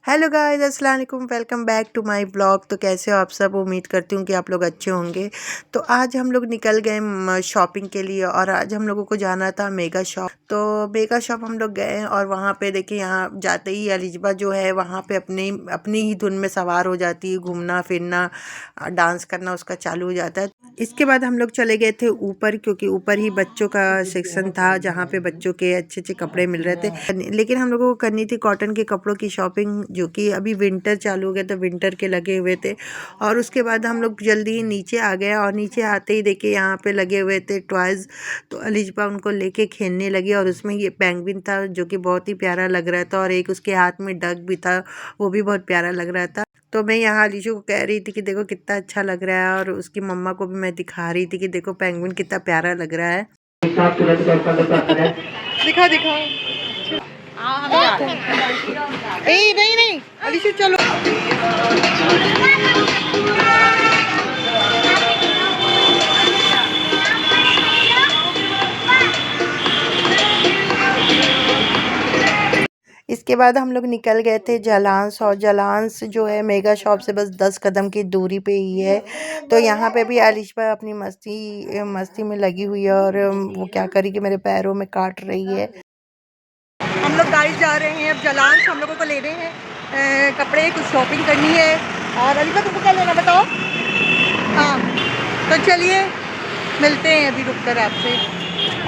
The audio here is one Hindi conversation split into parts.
हेलो गाइस, अस्सलाम वालेकुम। Welcome back to my blog. तो कैसे हो आप सब? उम्मीद करती हूँ कि आप लोग अच्छे होंगे। तो आज हम लोग निकल गए शॉपिंग के लिए और आज हम लोगों को जाना था मेगा शॉप। तो मेगा शॉप हम लोग गए और वहाँ पे देखिए, यहाँ जाते ही अलिजबा जो है वहाँ पे अपनी ही धुन में सवार हो जाती है। घूमना फिरना डांस करना उसका चालू हो जाता है। इसके बाद हम लोग चले गए थे ऊपर, क्योंकि ऊपर ही बच्चों का सेक्शन था जहाँ पे बच्चों के अच्छे अच्छे कपड़े मिल रहे थे। लेकिन हम लोगों को करनी थी कॉटन के कपड़ों की शॉपिंग, जो कि अभी विंटर चालू हो गया तो विंटर के लगे हुए थे। और उसके बाद हम लोग जल्दी ही नीचे आ गए और नीचे आते ही देखिए यहाँ पे लगे हुए थे टॉयज़। तो अलिजबा उनको लेके खेलने लगी और उसमें ये पेंगुइन था जो कि बहुत ही प्यारा लग रहा था और एक उसके हाथ में डक भी था, वो भी बहुत प्यारा लग रहा था। तो मैं यहाँ अलीशु को कह रही थी कि देखो कितना अच्छा लग रहा है और उसकी मम्मा को भी मैं दिखा रही थी कि देखो पेंगुइन कितना प्यारा लग रहा है। दिखा दिखा। ए नहीं नहीं अलीशु चलो। इसके बाद हम लोग निकल गए थे जलांस, और जलांस जो है मेगा शॉप से बस 10 कदम की दूरी पे ही है। तो यहाँ पे भी अलिशबा अपनी मस्ती में लगी हुई है और वो क्या करी कि मेरे पैरों में काट रही है। हम लोग गाइस जा रहे हैं अब जलांस। हम लोगों को लेने हैं कपड़े, कुछ शॉपिंग करनी है। और अलिशबा तुमको क्या लेना बताओ? हाँ तो चलिए मिलते हैं अभी रुक कर आपसे।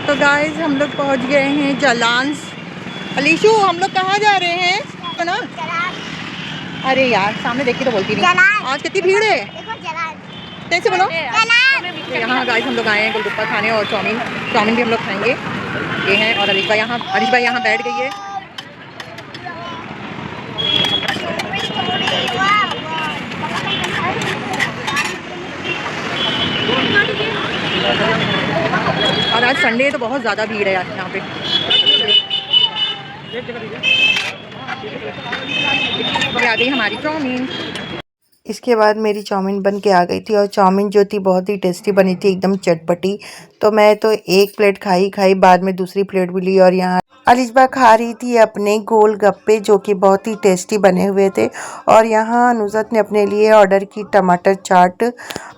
तो गाइस हम लोग पहुँच गए हैं जलांस। अलीशु हम लोग कहाँ जा रहे हैं? है ना? अरे यार सामने देख के तो बोलती नहीं। आज कितनी भीड़ है, कैसे बोलो? तो यहाँ गाइस हम लोग आए हैं गोलगप्पा खाने और चाउमीन भी हम लोग खाएंगे। ये हैं और अलिशबा यहाँ बैठ गई है। और आज संडे है तो बहुत ज़्यादा भीड़ है यहाँ पे। आ गई हमारी चाउमीन। इसके बाद मेरी चाउमीन बन के आ गई थी और चाउमीन जो थी बहुत ही टेस्टी बनी थी, एकदम चटपटी। तो मैं तो एक प्लेट खाई बाद में दूसरी प्लेट भी ली। और यहाँ अलिशबा खा रही थी अपने गोलगप्पे जो कि बहुत ही टेस्टी बने हुए थे। और यहाँ नुसरत ने अपने लिए ऑर्डर की टमाटर चाट,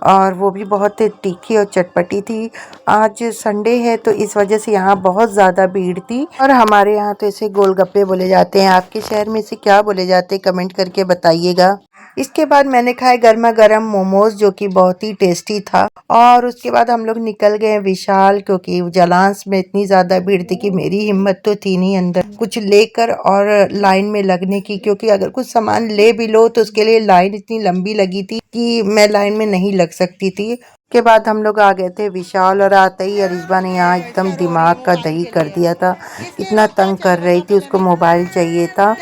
और वो भी बहुत तीखी और चटपटी थी। आज संडे है तो इस वजह से यहाँ बहुत ज़्यादा भीड़ थी। और हमारे यहाँ तो इसे गोलगप्पे बोले जाते हैं। आपके शहर में इसे क्या बोले जाते हैं कमेंट करके बताइएगा। इसके बाद मैंने खाए गर्मा गर्म मोमोज जो कि बहुत ही टेस्टी था। और उसके बाद हम लोग निकल गए विशाल, क्योंकि जलांस में इतनी ज़्यादा भीड़ थी कि मेरी हिम्मत तो थी नहीं अंदर कुछ लेकर और लाइन में लगने की, क्योंकि अगर कुछ सामान ले भी लो तो उसके लिए लाइन इतनी लंबी लगी थी कि मैं लाइन में नहीं लग सकती थी। के बाद हम लोग आ गए थे विशाल और आते ही अलिशबा ने यहाँ एकदम दिमाग का दही कर दिया था। इतना तंग कर रही थी, उसको मोबाइल चाहिए था।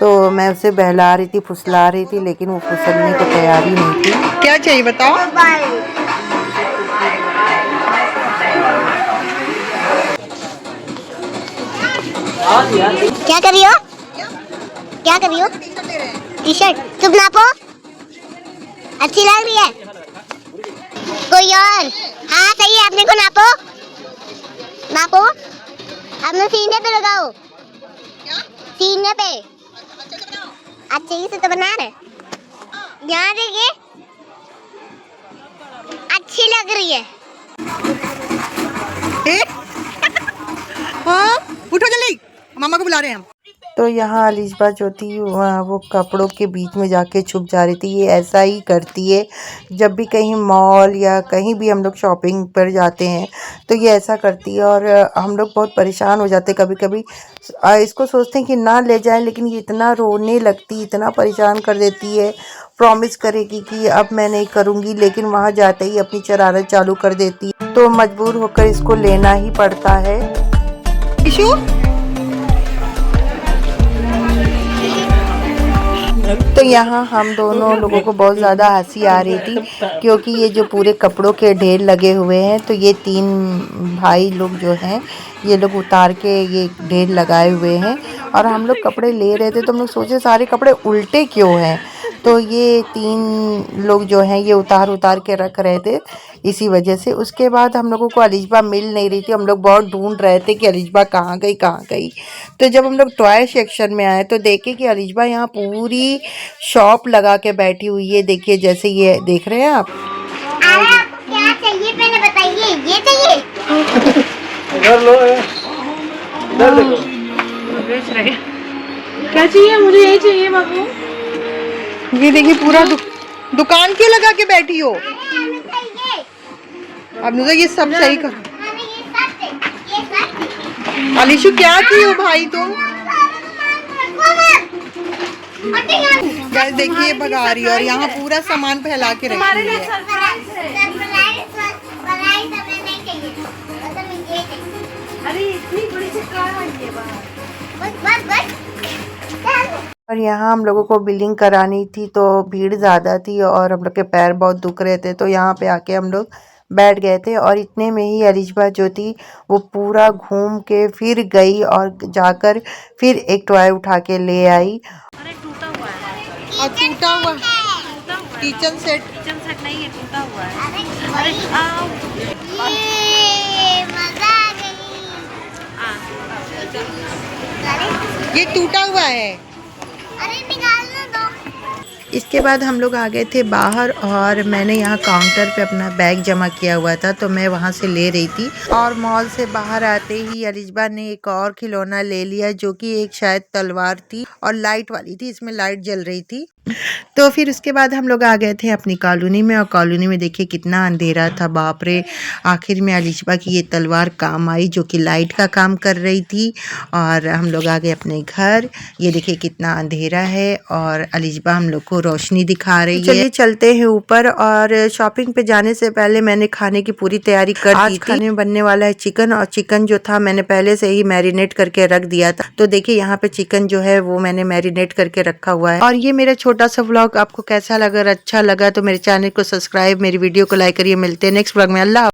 तो मैं उसे बहला रही थी, फुसला रही थी, लेकिन वो फुसलने को तैयार ही नहीं थी। क्या चाहिए बताओ? क्या कर रही हो? क्या कर रही हो? टी शर्ट तुम नापो, अच्छी लग रही है। कोई और? हाँ सही है, अपने को नापो अपने सीने पे लगाओ। सीने पे अच्छे से तो बना रहे। यहाँ देखिए अच्छी लग रही है। हाँ उठो जल्दी, मामा को बुला रहे हैं हम। तो यहाँ अलिशबा जो थी वो कपड़ों के बीच में जाके छुप जा रही थी। ये ऐसा ही करती है जब भी कहीं मॉल या कहीं भी हम लोग शॉपिंग पर जाते हैं तो ये ऐसा करती है। और हम लोग बहुत परेशान हो जाते कभी कभी। इसको सोचते हैं कि ना ले जाएं, लेकिन ये इतना रोने लगती, इतना परेशान कर देती है। प्रॉमिस करेगी कि अब मैं नहीं करूँगी, लेकिन वहाँ जाते ही अपनी शरारत चालू कर देती है। तो मजबूर होकर इसको लेना ही पड़ता है। इशू तो यहाँ हम दोनों लोगों को बहुत ज़्यादा हंसी आ रही थी, क्योंकि ये जो पूरे कपड़ों के ढेर लगे हुए हैं, तो ये 3 भाई लोग जो हैं ये लोग उतार के ये ढेर लगाए हुए हैं। और हम लोग कपड़े ले रहे थे तो हम लोग सोचे सारे कपड़े उल्टे क्यों हैं, तो ये 3 लोग जो हैं ये उतार के रख रहे थे, इसी वजह से। उसके बाद हम लोगों को अलिशबा मिल नहीं रही थी, हम लोग बहुत ढूंढ रहे थे कि अलिशबा कहाँ गई। तो जब हम लोग टॉय सेक्शन में आए तो देखे कि अलिशबा यहाँ पूरी शॉप लगा के बैठी हुई है। देखिए, जैसे ये देख रहे हैं आप। आपको क्या चाहिए पहले बताइए। ये चाहिए? इधर लो, इधर देखो। बेच रहे क्या चाहिए? मुझे यही चाहिए बाबू। ये देखिए पूरा दुकान क्यों लगा के बैठी हो? अब तो ये सब सही कर। अलिशु क्या की हो भाई तुम? गैस देखिए भगा रही है और यहाँ पूरा सामान फैला के रखी है। अरे इतनी बड़ी सी कार आई है बाहर। और यहाँ हम लोगों को बिलिंग करानी थी, तो भीड़ ज़्यादा थी और हम लोग के पैर बहुत दुख रहे थे, तो यहाँ पे आके हम लोग बैठ गए थे। और इतने में ही अलिशबा जो थी वो पूरा घूम के फिर गई और जाकर फिर एक टॉय उठा के ले आई। अरे टूटा हुआ है। और टूटा हुआ किचन सेट नहीं है, टूटा हुआ है। अरे आओ। मजा आ गई। ये टूटा हुआ है। अरे निकालना दो। इसके बाद हम लोग आ गए थे बाहर और मैंने यहाँ काउंटर पे अपना बैग जमा किया हुआ था, तो मैं वहाँ से ले रही थी। और मॉल से बाहर आते ही अलिशबा ने एक और खिलौना ले लिया, जो कि एक शायद तलवार थी और लाइट वाली थी, इसमें लाइट जल रही थी। तो फिर उसके बाद हम लोग आ गए थे अपनी कॉलोनी में, और कॉलोनी में देखिए कितना अंधेरा था, बाप रे। आखिर में अलिशबा की ये तलवार काम आई, जो कि लाइट का काम कर रही थी। और हम लोग आ गए अपने घर। ये देखिए कितना अंधेरा है और अलिशबा हम लोग को रोशनी दिखा रही है। चलिए चलते हैं ऊपर। और शॉपिंग पे जाने से पहले मैंने खाने की पूरी तैयारी कर दी थी। आज खाने में बनने वाला है चिकन, और चिकन जो था मैंने पहले से ही मैरिनेट करके रख दिया था। तो देखिए यहाँ पे चिकन जो है वो मैंने मैरिनेट करके रखा हुआ है। और ये मेरा छोटा सा व्लॉग आपको कैसा लगा? अगर अच्छा लगा तो मेरे चैनल को सब्सक्राइब, मेरी वीडियो को लाइक करिए। मिलते हैं नेक्स्ट व्लॉग में। अल्लाह।